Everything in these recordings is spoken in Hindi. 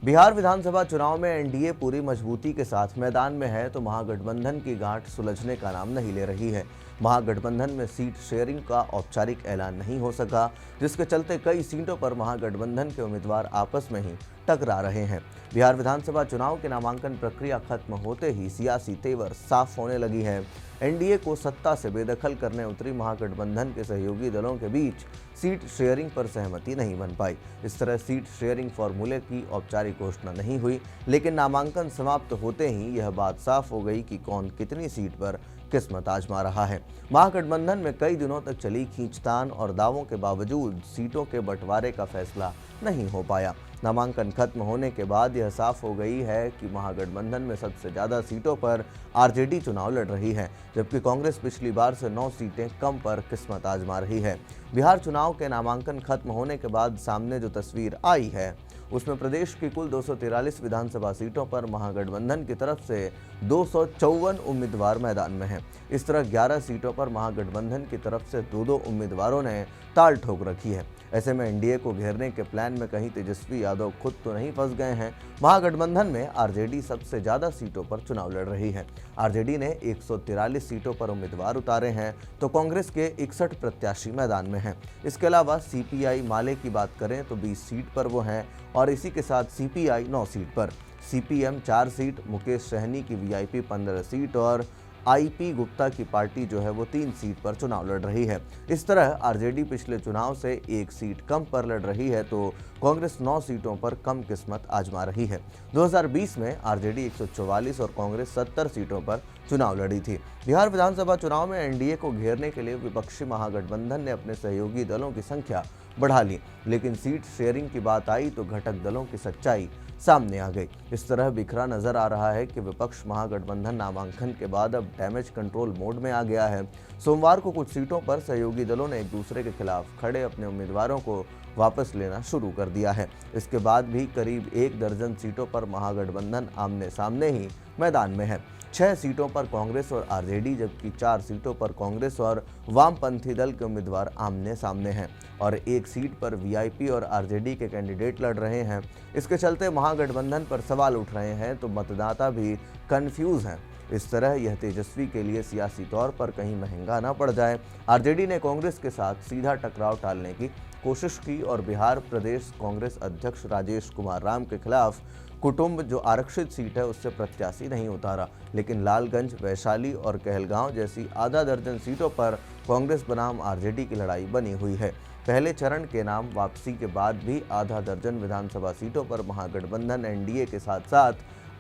बिहार विधानसभा चुनाव में एनडीए पूरी मजबूती के साथ मैदान में है तो महागठबंधन की गांठ सुलझने का नाम नहीं ले रही है। महागठबंधन में सीट शेयरिंग का औपचारिक ऐलान नहीं हो सका, जिसके चलते कई सीटों पर महागठबंधन के उम्मीदवार आपस में ही टकरा रहे हैं। बिहार विधानसभा चुनाव के नामांकन प्रक्रिया खत्म होते ही सियासी तेवर साफ होने लगी है। एनडीए को सत्ता से बेदखल करने उतरी महागठबंधन के सहयोगी दलों के बीच सीट शेयरिंग पर सहमति नहीं बन पाई। इस तरह सीट शेयरिंग फॉर्मूले की औपचारिक घोषणा नहीं हुई, लेकिन नामांकन समाप्त होते ही यह बात साफ हो गई कि कौन कितनी सीट पर किस्मत आजमा रहा है। महागठबंधन में कई दिनों तक चली खींचतान और दावों के बावजूद सीटों के बंटवारे का फैसला नहीं हो पाया। नामांकन खत्म होने के बाद यह साफ हो गई है कि महागठबंधन में सबसे ज्यादा सीटों पर आरजेडी चुनाव लड़ रही है, जबकि कांग्रेस पिछली बार से 9 सीटें कम पर किस्मत आजमा रही है। बिहार चुनाव के नामांकन खत्म होने के बाद सामने जो तस्वीर आई है उसमें प्रदेश की कुल 243 विधानसभा सीटों पर महागठबंधन की तरफ से 254 उम्मीदवार मैदान में हैं। इस तरह 11 सीटों पर महागठबंधन की तरफ से 2-2 उम्मीदवारों ने ताल ठोक रखी है। ऐसे में एनडीए को घेरने के प्लान में कहीं तेजस्वी यादव खुद तो नहीं फंस गए हैं। महागठबंधन में आरजेडी सबसे ज्यादा सीटों पर चुनाव लड़ रही है। आरजेडी ने 143 सीटों पर उम्मीदवार उतारे हैं तो कांग्रेस के 61 प्रत्याशी मैदान में हैं। इसके अलावा सीपीआई माले की बात करें तो 20 सीट पर वो हैं और इसी के साथ सीपीआई 9 सीट पर, सीपीएम 4 सीट, मुकेश सहनी की वीआईपी 15 सीट और आईपी गुप्ता की पार्टी जो है वो 3 सीट पर चुनाव लड़ रही है। इस तरह आरजेडी पिछले चुनाव से 1 सीट कम पर लड़ रही है तो कांग्रेस 9 सीटों पर कम किस्मत आजमा रही है। 2020 में आरजेडी 144 और कांग्रेस 70 सीटों पर चुनाव लड़ी थी। बिहार विधानसभा चुनाव में एनडीए को घेरने के लिए विपक्षी महागठबंधन ने अपने सहयोगी दलों की संख्या बढ़ा ली, लेकिन सीट शेयरिंग की बात आई तो घटक दलों की सच्चाई सामने आ गई। इस तरह बिखरा नजर आ रहा है कि विपक्ष महागठबंधन नामांकन के बाद अब डैमेज कंट्रोल मोड में आ गया है। सोमवार को कुछ सीटों पर सहयोगी दलों ने एक दूसरे के खिलाफ खड़े अपने उम्मीदवारों को वापस लेना शुरू कर दिया है। इसके बाद भी करीब 1 दर्जन सीटों पर महागठबंधन आमने सामने ही मैदान में है। 6 सीटों पर कांग्रेस और आरजेडी, जबकि 4 सीटों पर कांग्रेस और वामपंथी दल के उम्मीदवार आमने सामने हैं और 1 सीट पर वीआईपी और आरजेडी के कैंडिडेट लड़ रहे हैं। इसके चलते महागठबंधन पर सवाल उठ रहे हैं तो मतदाता भी कंफ्यूज हैं। इस तरह यह तेजस्वी के लिए सियासी तौर पर कहीं महंगा न पड़ जाए। आरजेडी ने कांग्रेस के साथ सीधा टकराव टालने की कोशिश की और बिहार प्रदेश कांग्रेस अध्यक्ष राजेश कुमार राम के खिलाफ कुटुंब जो आरक्षित सीट है उससे प्रत्याशी नहीं उतारा, लेकिन लालगंज, वैशाली और कहलगांव जैसी आधा दर्जन सीटों पर कांग्रेस बनाम आरजेडी की लड़ाई बनी हुई है। पहले चरण के नाम वापसी के बाद भी आधा दर्जन विधानसभा सीटों पर महागठबंधन एनडीए के साथ साथ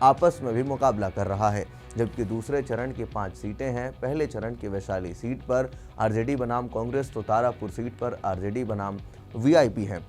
आपस में भी मुकाबला कर रहा है, जबकि दूसरे चरण की 5 सीटें हैं। पहले चरण की वैशाली सीट पर आरजेडी बनाम कांग्रेस तो तारापुर सीट पर आरजेडी बनाम वीआईपी है।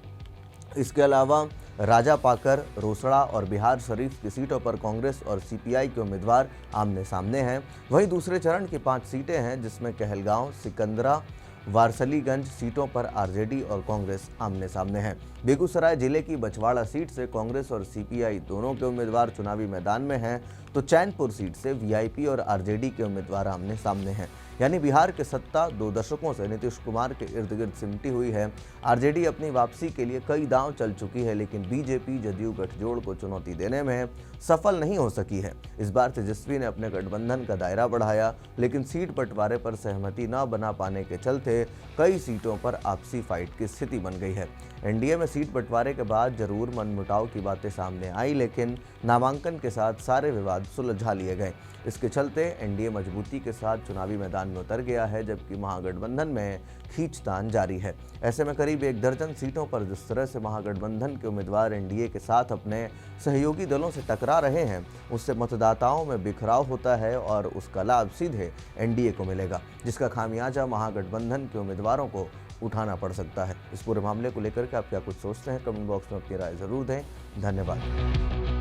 इसके अलावा राजापाकर, रोसड़ा और बिहार शरीफ की सीटों पर कांग्रेस और सीपीआई के उम्मीदवार आमने सामने हैं। वहीं दूसरे चरण की 5 सीटें हैं जिसमें कहलगांव, सिकंदरा, वारसलीगंज सीटों पर आरजेडी और कांग्रेस आमने सामने हैं। बेगूसराय जिले की बछवाड़ा सीट से कांग्रेस और सीपीआई दोनों के उम्मीदवार चुनावी मैदान में हैं तो चैनपुर सीट से वीआईपी और आरजेडी के उम्मीदवार आमने सामने हैं। यानी बिहार की सत्ता 2 दशकों से नीतीश कुमार के इर्द गिर्द सिमटी हुई है। आरजेडी अपनी वापसी के लिए कई दांव चल चुकी है, लेकिन बीजेपी जदयू गठजोड़ को चुनौती देने में सफल नहीं हो सकी है। इस बार तेजस्वी ने अपने गठबंधन का दायरा बढ़ाया, लेकिन सीट बंटवारे पर सहमति न बना पाने के चलते कई सीटों पर आपसी फाइट की स्थिति बन गई है। एनडीए में सीट बंटवारे के बाद जरूर मनमुटाव की बातें सामने आई, लेकिन नामांकन के साथ सारे विवाद सुलझा लिए गए। इसके चलते एनडीए मजबूती के साथ चुनावी मैदान में उतर गया है, जबकि महागठबंधन में खींचतान जारी है। ऐसे में करीब 1 दर्जन सीटों पर जिस तरह से महागठबंधन के उम्मीदवार एनडीए के साथ अपने सहयोगी दलों से टकरा रहे हैं, उससे मतदाताओं में बिखराव होता है और उसका लाभ सीधे एनडीए को मिलेगा, जिसका खामियाजा महागठबंधन के उम्मीदवारों को उठाना पड़ सकता है। इस पूरे मामले को लेकर के आप क्या कुछ सोचते हैं, कमेंट बॉक्स में अपनी राय जरूर दें। धन्यवाद।